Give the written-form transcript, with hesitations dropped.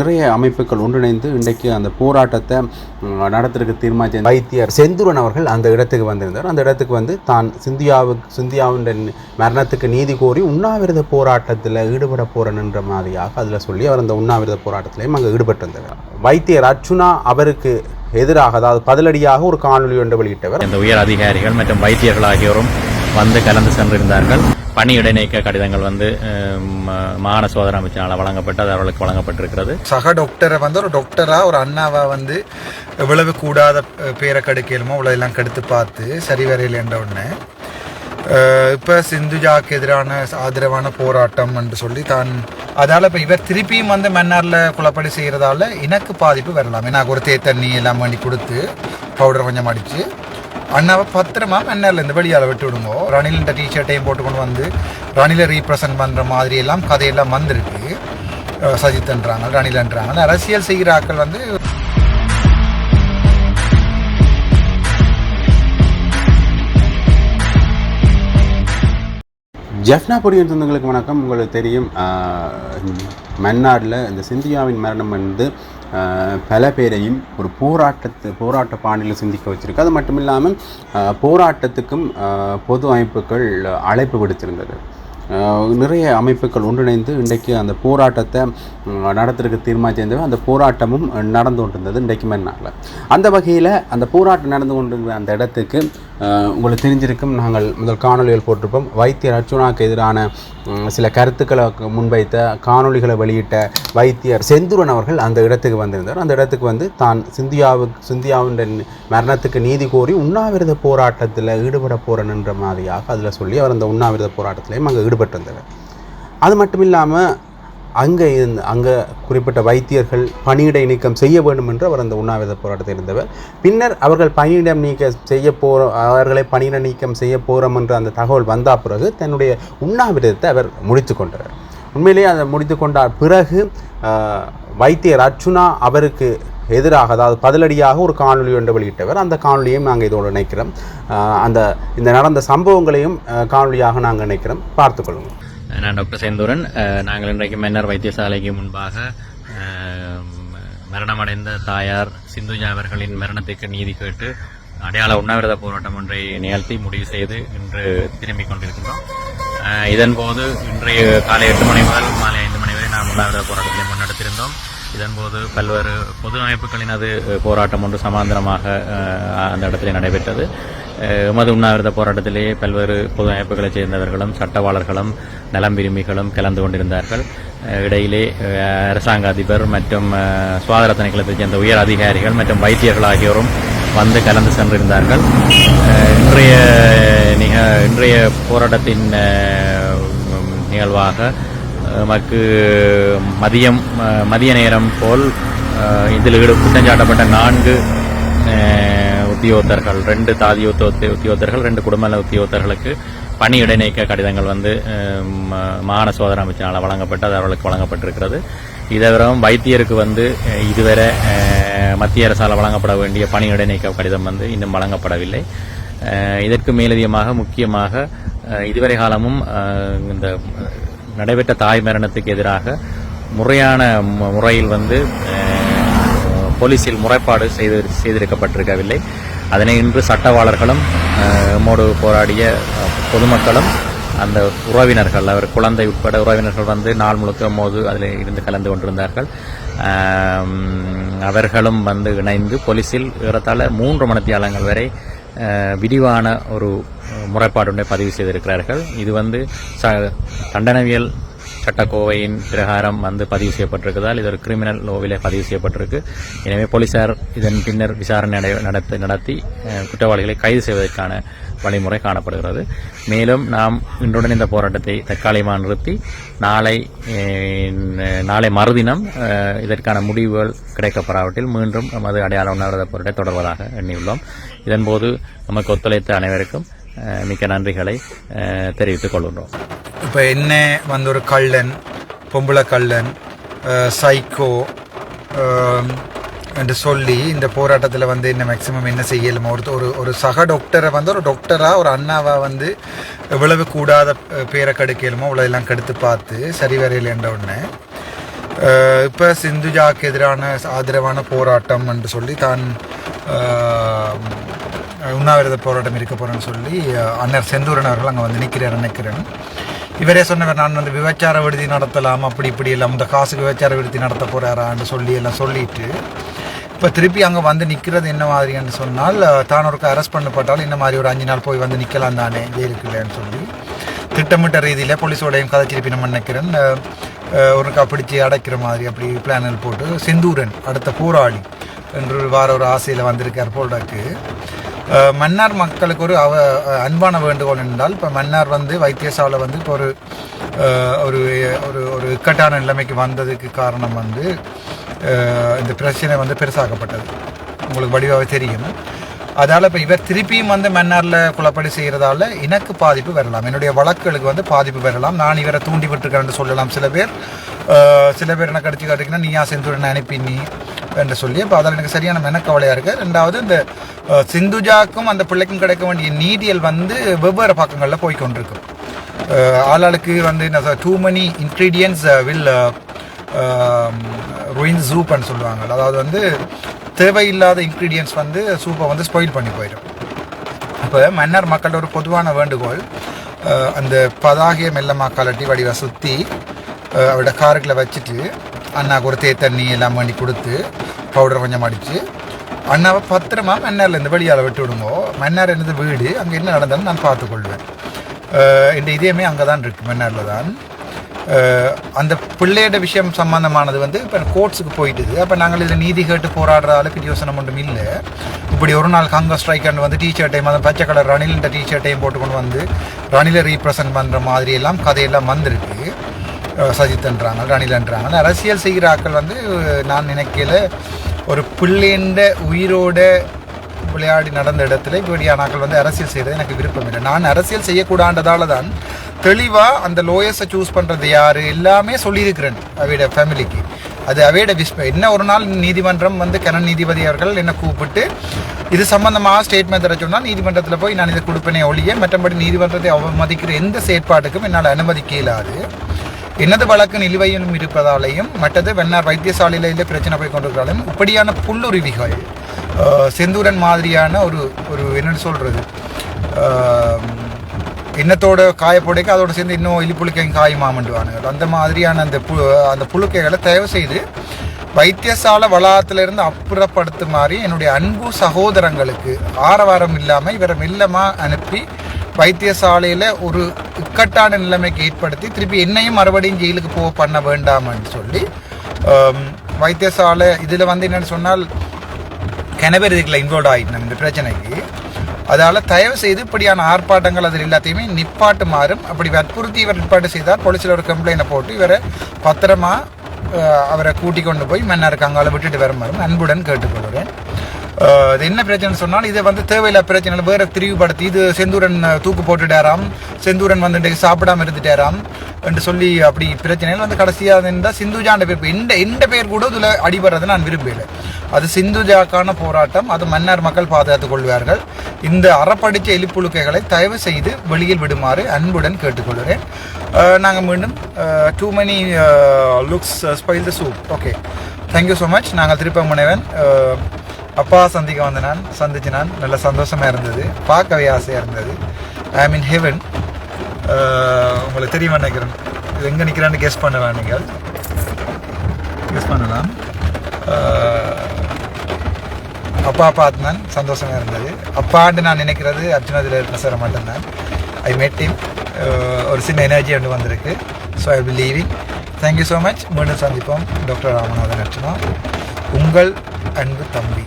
நிறைய அமைப்புகள் ஒன்றிணைந்து இன்றைக்கு அந்த போராட்டத்தை நடத்துறதுக்கு தீர்மானித்த வைத்தியர் செந்தூரன் அவர்கள் அந்த இடத்துக்கு வந்திருந்தார். அந்த இடத்துக்கு வந்து தான் சிந்தியாவின் மரணத்துக்கு நீதி கோரி உண்ணாவிரத போராட்டத்தில் ஈடுபட போறேன்ற மாதிரியாக அதில் சொல்லி அவர் அந்த உண்ணாவிரத போராட்டத்திலையும் அங்கே ஈடுபட்டிருந்தார். வைத்தியர் அர்ச்சுனா அவருக்கு எதிராக, அதாவது பதிலடியாக ஒரு காணொலி ஒன்று வெளியிட்டவர். இந்த உயர் அதிகாரிகள் மற்றும் வைத்தியர்கள் ஆகியோரும் வந்து கலந்து சென்றிருந்தார்கள். பணி இடைநீக்க கடிதங்கள் வந்து மாகாண சோதனை அமைச்சினால் வழங்கப்பட்டு அது அவர்களுக்கு வழங்கப்பட்டிருக்கிறது. சக டாக்டரை வந்து ஒரு டாக்டரா ஒரு அண்ணாவா வந்து எவ்வளவு கூடாத பேரை கெடுக்கலுமோ அவ்வளோ எல்லாம் கெடுத்து பார்த்து சரி வரையில் என்ற உடனே இப்போ சிந்துஜாக்கு எதிரான ஆதரவான போராட்டம் என்று சொல்லி தான் அதால் இப்போ இவர் திருப்பியும் வந்து மன்னாரில் குழப்படி செய்கிறதால எனக்கு பாதிப்பு வரலாம். எனக்கு ஒரு தண்ணி எல்லாம் பண்ணி கொடுத்து பவுடர் கொஞ்சம் அடித்து அண்ணாவை பத்திரமா மன்னர்லேருந்து வெளியால் விட்டு விடுங்கோ. ரணில் இந்த டிஷர்ட்டையும் போட்டு கொண்டு வந்து ரணிலை ரீப்ரசன்ட் பண்ணுற மாதிரி எல்லாம் கதையெல்லாம் வந்திருக்கு. சஜித்ன்றாங்க, ரணில்ன்றாங்க. அரசியல் செய்கிற ஆக்கள் வந்து ஜெஃப்னா பொடியின் சொந்தங்களுக்கு வணக்கம். உங்களுக்கு தெரியும், மன்னாரில் இந்த சிந்தியாவின் மரணம் வந்து பல பேரையும் ஒரு போராட்ட பாணியில் சிந்திக்க வச்சுருக்கு. அது மட்டும் இல்லாமல் போராட்டத்துக்கும் பொது அமைப்புகள் அழைப்பு விடுத்திருந்தது. நிறைய அமைப்புகள் ஒன்றிணைந்து இன்றைக்கு அந்த போராட்டத்தை நடத்துறதுக்கு தீர்மானித்திருந்தது. அந்த போராட்டமும் நடந்து கொண்டிருந்தது இன்றைக்கு மன்னாரில். அந்த வகையில் அந்த போராட்டம் நடந்து கொண்டிருந்த அந்த இடத்துக்கு உங்களுக்கு தெரிஞ்சிருக்கும், நாங்கள் முதல் காணொலிகள் போட்டிருப்போம். வைத்தியர் அர்ச்சுனாவுக்கு எதிரான சில கருத்துக்களை முன்வைத்த காணொலிகளை வெளியிட்ட வைத்தியர் செந்தூரன் அவர்கள் அந்த இடத்துக்கு வந்திருந்தார். அந்த இடத்துக்கு வந்து தான் சிந்தியாவின் மரணத்துக்கு நீதி கோரி உண்ணாவிரத போராட்டத்தில் ஈடுபட போறேன்ற மாதிரியாக அதில் சொல்லி அவர் அந்த உண்ணாவிரத போராட்டத்திலையும் அங்கே ஈடுபட்டிருந்தார். அது மட்டும் இல்லாமல் அங்கே குறிப்பிட்ட வைத்தியர்கள் பணியிடை நீக்கம் செய்ய வேண்டும் என்று அவர் அந்த உண்ணாவிரத போராட்டத்தில் இருந்தவர். பின்னர் அவர்கள் அவர்களை பணியிட நீக்கம் செய்ய போகிறோம் என்ற அந்த தகவல் வந்த பிறகு தன்னுடைய உண்ணாவிரதத்தை அவர் முடித்து கொண்டார். உண்மையிலேயே அதை முடித்து கொண்டார் பிறகு வைத்தியர் அர்ச்சுனா அவருக்கு எதிராக, அதாவது பதிலடியாக ஒரு காணொலி ஒன்று வெளியிட்டவர். அந்த காணொலியையும் நாங்கள் இதோடு நினைக்கிறோம். இந்த நடந்த சம்பவங்களையும் காணொலியாக நாங்கள் நினைக்கிறோம். பார்த்துக்கொள்ளுங்கள். நான் டாக்டர் செந்தூரன். நாங்கள் இன்றைக்கு மன்னர் வைத்தியசாலைக்கு முன்பாக மரணமடைந்த தாயார் சிந்துஜா அவர்களின் மரணத்துக்கு நீதி கேட்டு அடையாள உண்ணாவிரத போராட்டம் ஒன்றை நிகழ்த்தி முடிவு செய்து இன்று திரும்பிக் கொண்டிருக்கின்றோம். இதன்போது இன்றைய காலை 8 மணி முதல் மாலை 5 மணி வரை நாம் உண்ணாவிரத போராட்டத்தை முன்னெடுத்திருந்தோம். இதன்போது பல்வேறு பொது அமைப்புகளினது போராட்டம் ஒன்று சமாந்தரமாக அந்த இடத்திலே நடைபெற்றது. எமது உண்ணாவிரத போராட்டத்திலேயே பல்வேறு பொது அமைப்புகளைச் சேர்ந்தவர்களும் சட்டவாளர்களும் நலம் விரும்பிகளும் கலந்து கொண்டிருந்தார்கள். இடையிலே அரசாங்க அதிபர் மற்றும் சுகாதார திணைக்களத்தைச் சேர்ந்த உயர் அதிகாரிகள் மற்றும் வைத்தியர்கள் ஆகியோரும் வந்து கலந்து சென்றிருந்தார்கள். இன்றைய போராட்டத்தின் நிகழ்வாக நமக்கு மதிய நேரம் போல் இதில் குற்றஞ்சாட்டப்பட்ட 4 உத்தியோகத்தர்கள், 2 தாதி உத்தியோகத்தர்கள், 2 குடும்ப உத்தியோகத்தர்களுக்கு பணி இடைநீக்க கடிதங்கள் வந்து மாகாண சோதனை அமைச்சினால் வழங்கப்பட்டு அது அவர்களுக்கு வழங்கப்பட்டிருக்கிறது. இதவிரவும் வைத்தியருக்கு வந்து இதுவரை மத்திய அரசால் வழங்கப்பட வேண்டிய பணி இடைநீக்க கடிதம் வந்து இன்னும் வழங்கப்படவில்லை. இதற்கு மேலதிகமாக முக்கியமாக இதுவரை காலமும் இந்த நடைபெற்ற தாய் மரணத்துக்கு எதிராக முறையான முறையில் வந்து போலீசில் முறைப்பாடு செய்திருக்கப்பட்டிருக்கவில்லை. அதனை இன்று சட்டவாளர்களும் நம்மோடு போராடிய பொதுமக்களும் அந்த உறவினர்கள், அவர் குழந்தை உட்பட உறவினர்கள் வந்து நாள் முழுக்க போது அதில் இருந்து கலந்து கொண்டிருந்தார்கள். அவர்களும் வந்து இணைந்து போலீசில் ஏறத்தாழ 3 மணித்தியாலங்கள் வரை விரிவான ஒரு முறைப்பாடு ஒன்றை பதிவு செய்திருக்கிறார்கள். இது வந்து தண்டனவியல் சட்டக்கோவையின் பிரகாரம் வந்து பதிவு செய்யப்பட்டிருக்கிறதால் இது ஒரு கிரிமினல் லோவிலே பதிவு செய்யப்பட்டிருக்கு. எனவே போலீசார் இதன் பின்னர் விசாரணை நடத்தி குற்றவாளிகளை கைது செய்வதற்கான வழிமுறை காணப்படுகிறது. மேலும் நாம் இன்றுடன் இந்த போராட்டத்தை தற்காலிகமாக நிறுத்தி நாளை மறுதினம் இதற்கான முடிவுகள் கிடைக்கப்படாவற்றில் மீண்டும் நமது அடையாள உண்ணாவிரத போராட்டத்தை தொடர்வதாக எண்ணியுள்ளோம். இதன்போது நமக்கு ஒத்துழைத்த அனைவருக்கும் மிக்க நன்றிகளை தெரிவித்துக் கொள்கின்றோம். இப்போ என்ன வந்து ஒரு கள்ளன், பொம்பளை கள்ளன், சைக்கோ என்று சொல்லி இந்த போராட்டத்தில் வந்து என்ன மேக்சிமம் என்ன செய்யலுமோ ஒரு சக டாக்டரை வந்து ஒரு டாக்டரா ஒரு அண்ணாவா வந்து எவ்வளவு கூடாத பேரை கெடுக்கலுமோ அவ்வளோ எல்லாம் கெடுத்து பார்த்து சரி வரையில் என்ற உடனே இப்போ சிந்துஜாக்கு எதிரான ஆதரவான போராட்டம் என்று சொல்லி தான் உண்ணாவிரத போராட்டம் இருக்க போகிறேன்னு சொல்லி அண்ணர் செந்தூரன் அவர்கள் அங்கே வந்து நிற்கிறேன். இவரே சொன்னவர் நான் வந்து விபச்சார விடுதி நடத்தலாம் அப்படி இப்படி எல்லாம் இந்த காசுக்கு விபச்சார விடுதி நடத்த போகிறாரான்னு சொல்லி எல்லாம் சொல்லிட்டு இப்போ திருப்பி அங்கே வந்து நிற்கிறது என்ன மாதிரின்னு சொன்னால் தான் ஒருக்கு அரெஸ்ட் பண்ணப்பட்டால் இந்த மாதிரி ஒரு 5 நாள் போய் வந்து நிற்கலாம் தானே ஜெயிலுக்கு இல்லைன்னு சொல்லி திட்டமிட்ட ரீதியில் போலீஸோடையும் கதைச்சிருப்பி நம்ம நினைக்கிறேன் ஒருக்கா பிடிச்சி அடைக்கிற மாதிரி அப்படி பிளானில் போட்டு செந்தூரன் அடுத்த போராளி என்று வார ஒரு ஆசையில் வந்திருக்கார் போல்டாக்கு. மன்னார் மக்களுக்கு ஒரு அன்பான வேண்டுகோள் என்றால் இப்போ மன்னார் வந்து வைத்தியசாலை வந்து இப்போ ஒரு ஒரு ஒரு இக்கட்டான நிலைமைக்கு வந்ததுக்கு காரணம் வந்து இந்த பிரச்சனை வந்து பெருசாக்கப்பட்டது, உங்களுக்கு வடிவாக தெரியும். அதால் இப்போ இவர் திருப்பியும் வந்து மன்னாரில் குழப்படி செய்கிறதால எனக்கு பாதிப்பு வரலாம், என்னுடைய வழக்குகளுக்கு வந்து பாதிப்பு வரலாம். நான் இவரை தூண்டி விட்டுருக்கேன்னு சொல்லலாம். சில பேர் என்ன கடிச்சு காட்டிங்கன்னா நீயா செந்தூரன் அனுப்பி நீ என்று சொல்லி அப்போ அதில் எனக்கு சரியான மெனக்கவலையாக இருக்குது. ரெண்டாவது இந்த சிந்துஜாக்கும் அந்த பிள்ளைக்கும் கிடைக்க வேண்டிய நீதியல் வந்து வெவ்வேறு பக்கங்களில் போய்கொண்டிருக்கும். ஆளாளுக்கு வந்து too many ingredients will ruin சூப்னு சொல்லுவாங்க. அதாவது வந்து தேவையில்லாத இன்க்ரீடியன்ட்ஸ் வந்து சூப்பை வந்து ஸ்பாயில் பண்ணி போயிடும். இப்போ மன்னர் மக்களோட ஒரு பொதுவான வேண்டுகோள், அந்த பதாகிய மெல்லமாக கலட்டி வடிவை சுற்றி அவரோட காருக்குள்ள வச்சுட்டு அண்ணாவுக்கு ஒரு தண்ணி எல்லாம் பண்ணி கொடுத்து பவுடர் கொஞ்சம் அடித்து அண்ணாவை பத்திரமா மன்னார்லேருந்து வெளியால் விட்டு விடுங்கோ. மன்னார் என்னது வீடு, அங்கே என்ன நடந்தாலும் நான் பார்த்துக்கொள்வேன். இந்த இதயமே அங்கே தான் இருக்குது, மன்னாரில் தான். அந்த பிள்ளையோட விஷயம் சம்பந்தமானது வந்து இப்போ கோர்ட்ஸுக்கு போயிட்டுது. அப்போ நாங்கள் இதில் நீதி கேட்டு போராடுற அளவுக்கு யோசனை ஒன்றும் இல்லை. இப்படி ஒரு நாள் ஹங்கர் ஸ்ட்ரைக் வந்து டிஷர்ட்டையும் அந்த பச்சை கலர் ரணிலின்ற டிஷர்ட்டையும் போட்டுக்கொண்டு வந்து ரணிலை ரீப்ரசன்ட் பண்ணுற மாதிரி எல்லாம் கதையெல்லாம் வந்திருக்கு. சஜித்ன்றாங்க, ரணிலன்றாங்க. அரசியல் செய்கிற ஆக்கள் வந்து நான் நினைக்கல ஒரு பிள்ளைண்ட உயிரோட விளையாடி நடந்த இடத்துல இப்படியான ஆக்கள் வந்து அரசியல் செய்கிறது எனக்கு விருப்பம் இல்லை. நான் அரசியல் செய்யக்கூடாண்டதால தான் தெளிவாக அந்த லோயர்ஸை சூஸ் பண்ணுறது யார் எல்லாமே சொல்லியிருக்கிறேன் அவையோட ஃபேமிலிக்கு. அது அவையோட என்ன ஒரு நாள் நீதிமன்றம் வந்து கனன் நீதிபதி அவர்கள் என்னை கூப்பிட்டு இது சம்பந்தமாக ஸ்டேட்மெண்ட் தர சொன்னால் நீதிமன்றத்தில் போய் நான் இதை கொடுப்பேனே ஒழிய மற்றபடி நீதிமன்றத்தை அவமதிக்கிற எந்த செயற்பாட்டுக்கும் என்னால் அனுமதிக்க இயலாது. எனது வழக்கு நிலுவையிலும் இருப்பதாலேயும் மற்றது வெண்ணார் வைத்தியசாலையில் பிரச்சனை போய் கொண்டிருக்கிறாலும் இப்படியான புல்லுருவிகள் செந்தூரன் மாதிரியான ஒரு என்னென்னு சொல்கிறது இன்னத்தோட காயப்போடைக்கு அதோட சேர்ந்து இன்னும் எலிப்புழுக்கையும் காயுமாமண்டுவானுங்க. அந்த மாதிரியான அந்த புழுக்கைகளை தயவு செய்து வைத்தியசாலை வளாகத்திலிருந்து அப்புறப்படுத்துமாறு என்னுடைய அன்பு சகோதரங்களுக்கு ஆரவாரம் இல்லாமல் இவரை மெல்லமாக அனுப்பி வைத்தியசாலையில் ஒரு இக்கட்டான நிலைமைக்கு ஏற்படுத்தி திருப்பி என்னையும் மறுபடியும் ஜெயிலுக்கு பண்ண வேண்டாம்னு சொல்லி வைத்தியசாலை இதில் வந்து என்னென்னு சொன்னால் கிணவர் இதுக்குள்ள இன்வால்வ் ஆகிட்டோம் இந்த பிரச்சனைக்கு. அதால் தயவு செய்து இப்படியான ஆர்ப்பாட்டங்கள் அதில் எல்லாத்தையுமே நிப்பாட்டுமாறும், அப்படி வற்புறுத்தி இவர் நிப்பாட்டு செய்தால் போலீஸில் ஒரு கம்ப்ளைண்ட்டை போட்டு இவரை பத்திரமா அவரை கூட்டிக் கொண்டு போய் மன்னாருக்கு அங்கால விட்டுட்டு வருமாறும் அன்புடன் கேட்டுக்கொள்கிறேன். இது என்ன பிரச்சனை சொன்னால் இதை வந்து தேவையில்லை பிரச்சனை வேறு திரிவுபடுத்தி இது செந்தூரன் தூக்கு போட்டுட்டாராம், செந்தூரன் வந்து சாப்பிடாம இருந்துட்டாராம் என்று சொல்லி அப்படி பிரச்சனைகள் வந்து கடைசியாக இருந்தால் சிந்துஜாண்ட பேர் எந்த பேர் கூட இதில் அடிபடுறதை நான் விரும்பலை. அது சிந்துஜாக்கான போராட்டம், அது மன்னார் மக்கள் பாதுகாத்துக் கொள்வார்கள். இந்த அறப்படித்த எலிப்புழுக்கைகளை தயவு செய்து வெளியில் விடுமாறு அன்புடன் கேட்டுக்கொள்கிறேன். நாங்கள் மீண்டும் too many looks spoil the soup. Okay, thank you so much. நாங்கள் திருப்ப முனைவன் அப்பா சந்திச்சு நான் நல்ல சந்தோஷமாக இருந்தது, பார்க்கவே ஆசையாக இருந்தது. ஐ ஆம் இன் ஹெவன். உங்களுக்கு தெரியுமா நினைக்கிறேன், இது எங்கே நிற்கிறான்னு கெஸ் பண்ணலாம், நீங்கள் கெஸ் பண்ணலாம். அப்பா பார்த்துனான், சந்தோஷமாக இருந்தது. அப்பாண்டு நான் நினைக்கிறது அர்ஜுனாதில் இருக்கிற சார் மட்டும்தான். ஐ மெட் ஹிம். ஒரு சின்ன எனர்ஜி ஒன்று வந்திருக்கு. So I will leaving. Thank you so much. மீண்டும் சந்திப்போம். டாக்டர் ராமநாதன் அர்ச்சனா, உங்கள் அன்பு தம்பி.